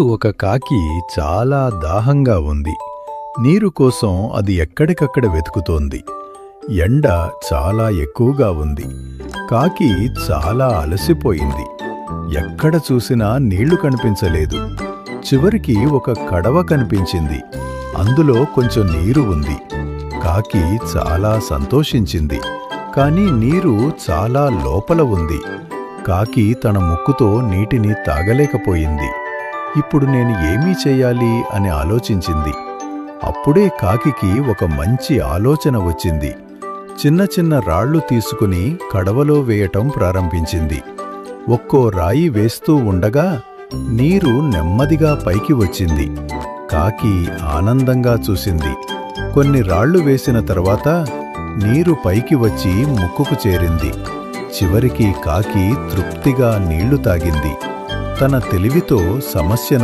ఒక కాకి చాలా దాహంగా ఉంది. నీరు కోసం అది ఎక్కడికక్కడ వెతుకుతోంది. ఎండ చాలా ఎక్కువగా ఉంది. కాకి చాలా అలసిపోయింది. ఎక్కడ చూసినా నీళ్లు కనిపించలేదు. చివరికి ఒక కడవ కనిపించింది. అందులో కొంచెం నీరు ఉంది. కాకి చాలా సంతోషించింది. కాని నీరు చాలా లోపల ఉంది. కాకి తన ముక్కుతో నీటిని తాగలేకపోయింది. ఇప్పుడు నేను ఏమీ చెయ్యాలి అని ఆలోచించింది. అప్పుడే కాకికి ఒక మంచి ఆలోచన వచ్చింది. చిన్న చిన్న రాళ్లు తీసుకుని కడవలో వేయటం ప్రారంభించింది. ఒక్కో రాయి వేస్తూ ఉండగా నీరు నెమ్మదిగా పైకి వచ్చింది. కాకి ఆనందంగా చూసింది. కొన్ని రాళ్లు వేసిన తర్వాత నీరు పైకి వచ్చి ముక్కుకు చేరింది. చివరికి కాకి తృప్తిగా నీళ్లు తాగింది. తన తెలివితో సమస్యను